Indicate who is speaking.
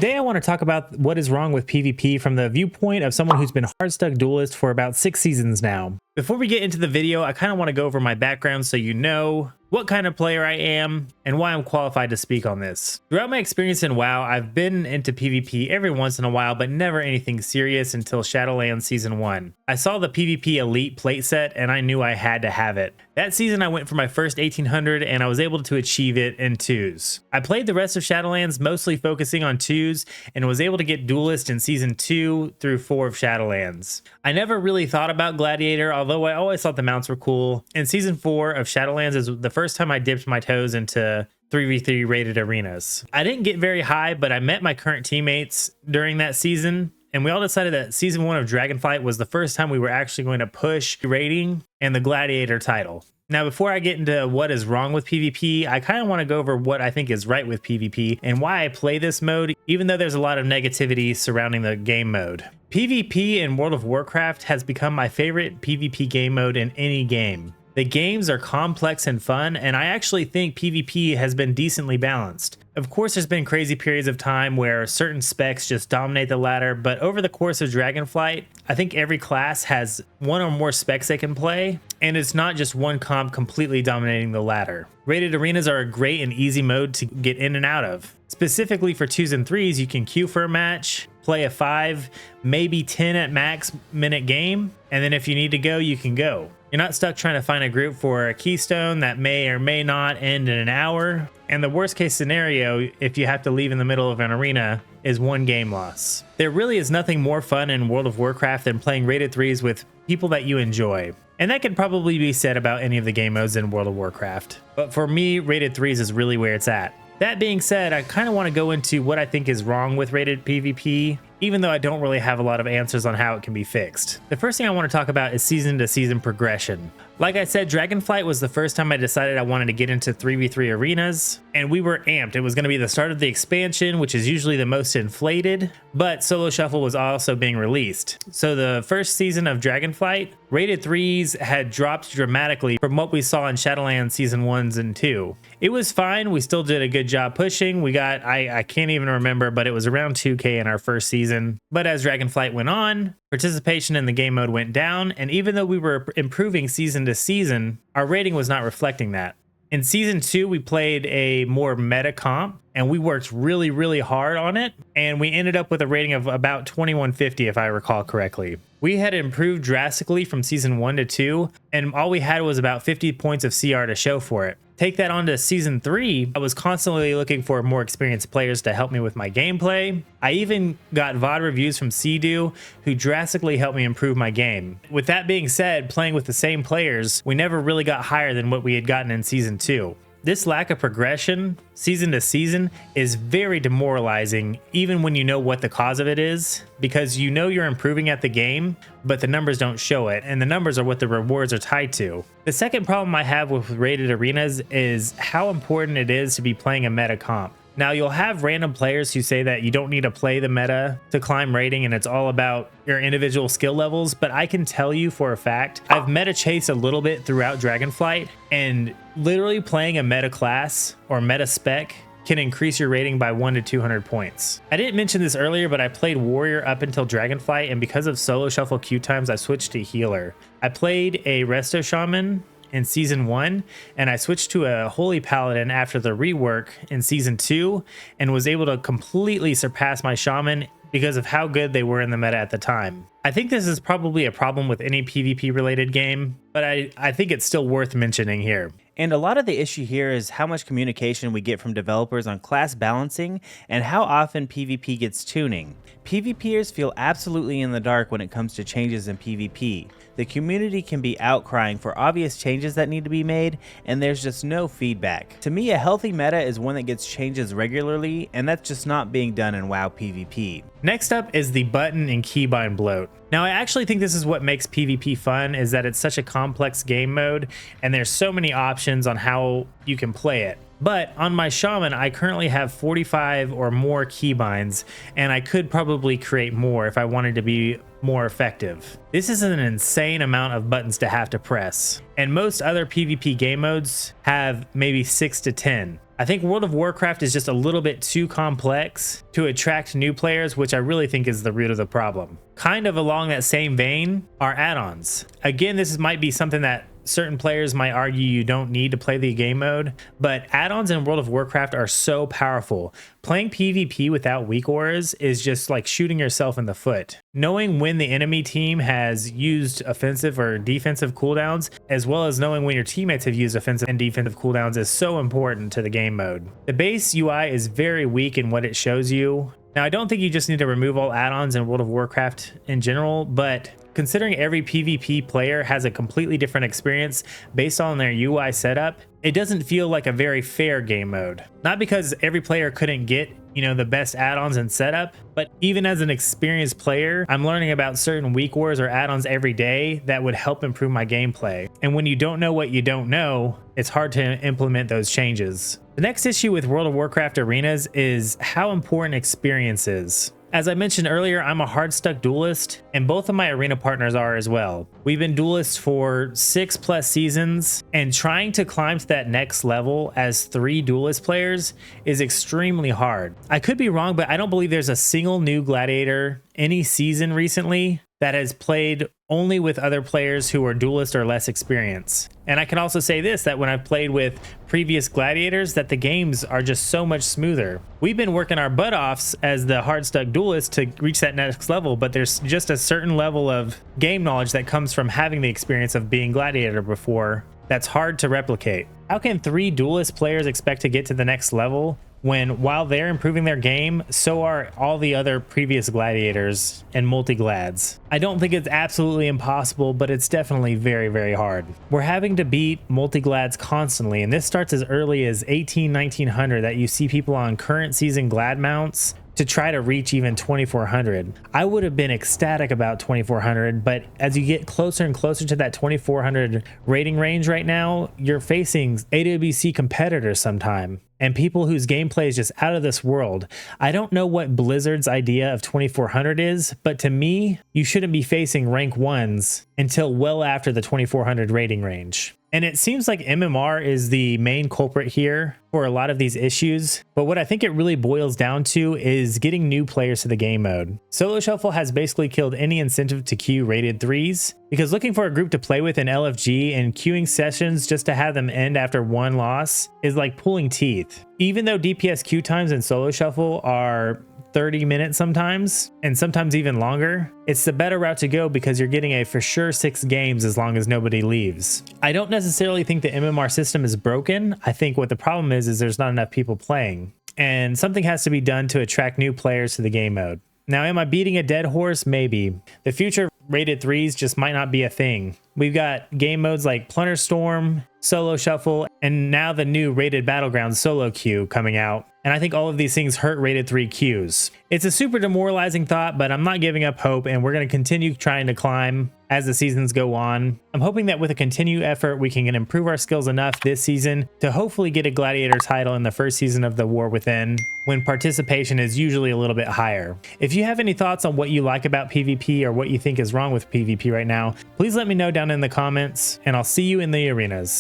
Speaker 1: Today I want to talk about what is wrong with PvP from the viewpoint of someone who's been Hardstuck Duelist for about 6 seasons now. Before we get into the video, I kind of want to go over my background so you know what kind of player I am and why I'm qualified to speak on this. Throughout my experience in WoW, I've been into PvP every once in a while, but never anything serious until Shadowlands Season 1. I saw the PvP Elite plate set and I knew I had to have it. That season I went for my first 1800 and I was able to achieve it in 2s. I played the rest of Shadowlands mostly focusing on 2s and was able to get Duelist in Season 2 through 4 of Shadowlands. I never really thought about Gladiator, although I always thought the mounts were cool. And Season 4 of Shadowlands is the first time I dipped my toes into 3v3 rated arenas. I didn't get very high, but I met my current teammates during that season, and we all decided that Season 1 of Dragonflight was the first time we were actually going to push rating and the Gladiator title. Now, before I get into what is wrong with PvP, I kind of want to go over what I think is right with PvP and why I play this mode, even though there's a lot of negativity surrounding the game mode. PvP in World of Warcraft has become my favorite PvP game mode in any game. The games are complex and fun, and I actually think PvP has been decently balanced. Of course, there's been crazy periods of time where certain specs just dominate the ladder, but over the course of Dragonflight, I think every class has one or more specs they can play, and it's not just one comp completely dominating the ladder. Rated arenas are a great and easy mode to get in and out of. Specifically for 2s and 3s, you can queue for a match, play a 5, maybe 10 at max minute game, and then if you need to go, you can go. You're not stuck trying to find a group for a keystone that may or may not end in an hour. And the worst case scenario, if you have to leave in the middle of an arena, is 1 game loss. There really is nothing more fun in World of Warcraft than playing rated 3s with people that you enjoy. And that could probably be said about any of the game modes in World of Warcraft. But for me, rated 3s is really where it's at. That being said, I kind of want to go into what I think is wrong with rated PvP, even though I don't really have a lot of answers on how it can be fixed. The first thing I want to talk about is season to season progression. Like I said, Dragonflight was the first time I decided I wanted to get into 3v3 arenas, and we were amped. It was going to be the start of the expansion, which is usually the most inflated, but Solo Shuffle was also being released. So the first season of Dragonflight, rated 3s had dropped dramatically from what we saw in Shadowlands Season 1s and 2. It was fine. We still did a good job pushing. We got, I can't even remember, but it was around 2K in our first season. But as Dragonflight went on, participation in the game mode went down, and even though we were improving season to season, our rating was not reflecting that. In Season 2, we played a more meta comp, and we worked really hard on it, and we ended up with a rating of about 2150 if I recall correctly. We had improved drastically from Season 1 to 2, and all we had was about 50 points of CR to show for it. Take that on to Season 3, I was constantly looking for more experienced players to help me with my gameplay. I even got VOD reviews from Sea-Doo, who drastically helped me improve my game. With that being said, playing with the same players, we never really got higher than what we had gotten in Season 2. This lack of progression, season to season, is very demoralizing, even when you know what the cause of it is, because you know you're improving at the game, but the numbers don't show it, and the numbers are what the rewards are tied to. The second problem I have with rated arenas is how important it is to be playing a meta comp. Now, you'll have random players who say that you don't need to play the meta to climb rating and it's all about your individual skill levels, but I can tell you for a fact, I've meta chased a little bit throughout Dragonflight, and literally playing a meta class or meta spec can increase your rating by 1 to 200 points. I didn't mention this earlier, but I played Warrior up until Dragonflight, and because of Solo Shuffle queue times, I switched to Healer. I played a Resto Shaman in Season 1, and I switched to a Holy Paladin after the rework in Season 2, and was able to completely surpass my Shaman because of how good they were in the meta at the time. I think this is probably a problem with any PvP related game, but I think it's still worth mentioning here.
Speaker 2: And a lot of the issue here is how much communication we get from developers on class balancing and how often PvP gets tuning. PvPers feel absolutely in the dark when it comes to changes in PvP. The community can be outcrying for obvious changes that need to be made, and there's just no feedback. To me, a healthy meta is one that gets changes regularly, and that's just not being done in WoW PvP.
Speaker 1: Next up is the button and Keybind bloat. Now, I actually think this is what makes PvP fun, is that it's such a complex game mode, and there's so many options on how you can play it. But on my shaman, I currently have 45 or more keybinds, and I could probably create more if I wanted to be more effective. This is an insane amount of buttons to have to press, and most other PvP game modes have maybe 6 to 10. I think World of Warcraft is just a little bit too complex to attract new players, which I really think is the root of the problem. Kind of along that same vein are add-ons. Again, this might be something that certain players might argue you don't need to play the game mode, but add-ons in World of Warcraft are so powerful. Playing PvP without weak auras is just like shooting yourself in the foot. Knowing when the enemy team has used offensive or defensive cooldowns, as well as knowing when your teammates have used offensive and defensive cooldowns, is so important to the game mode. The base UI is very weak in what it shows you. Now, I don't think you just need to remove all add-ons in World of Warcraft in general, but considering every PvP player has a completely different experience based on their UI setup, it doesn't feel like a very fair game mode. Not because every player couldn't get, the best add-ons and setup, but even as an experienced player, I'm learning about certain weak auras or add-ons every day that would help improve my gameplay. And when you don't know what you don't know, it's hard to implement those changes. The next issue with World of Warcraft arenas is how important experience is. As I mentioned earlier, I'm a Hardstuck Duelist, and both of my arena partners are as well. We've been duelists for 6+ seasons, and trying to climb to that next level as 3 duelist players is extremely hard. I could be wrong, but I don't believe there's a single new gladiator any season recently that has played only with other players who are duelist or less experienced. And I can also say this, that when I've played with previous gladiators, that the games are just so much smoother. We've been working our butt offs as the Hardstuck Duelist to reach that next level, but there's just a certain level of game knowledge that comes from having the experience of being gladiator before that's hard to replicate. How can 3 duelist players expect to get to the next level when, while they're improving their game, so are all the other previous gladiators and multi-glads? I don't think it's absolutely impossible, but it's definitely very, very hard. We're having to beat multi-glads constantly, and this starts as early as 1900 that you see people on current season glad mounts to try to reach even 2400. I would have been ecstatic about 2400, but as you get closer and closer to that 2400 rating range right now, you're facing AWC competitors sometime and people whose gameplay is just out of this world. I don't know what Blizzard's idea of 2400 is, but to me, you shouldn't be facing rank 1s until well after the 2400 rating range. And it seems like MMR is the main culprit here for a lot of these issues, but what I think it really boils down to is getting new players to the game mode. Solo Shuffle has basically killed any incentive to queue rated 3s, because looking for a group to play with in LFG and queuing sessions just to have them end after 1 loss is like pulling teeth. Even though DPS queue times in Solo Shuffle are 30 minutes sometimes, and sometimes even longer, it's the better route to go because you're getting a for sure 6 games as long as nobody leaves. I don't necessarily think the MMR system is broken. I think what the problem is there's not enough people playing, and something has to be done to attract new players to the game mode. Now, am I beating a dead horse? Maybe. The future rated 3s just might not be a thing. We've got game modes like Plunder Storm, Solo Shuffle, and now the new rated Battlegrounds solo queue coming out. And I think all of these things hurt rated 3 queues. It's a super demoralizing thought, but I'm not giving up hope, and we're going to continue trying to climb as the seasons go on. I'm hoping that with a continued effort, we can improve our skills enough this season to hopefully get a gladiator title in the first season of the War Within, when participation is usually a little bit higher. If you have any thoughts on what you like about PvP or what you think is wrong with PvP right now, please let me know down in the comments, and I'll see you in the arenas.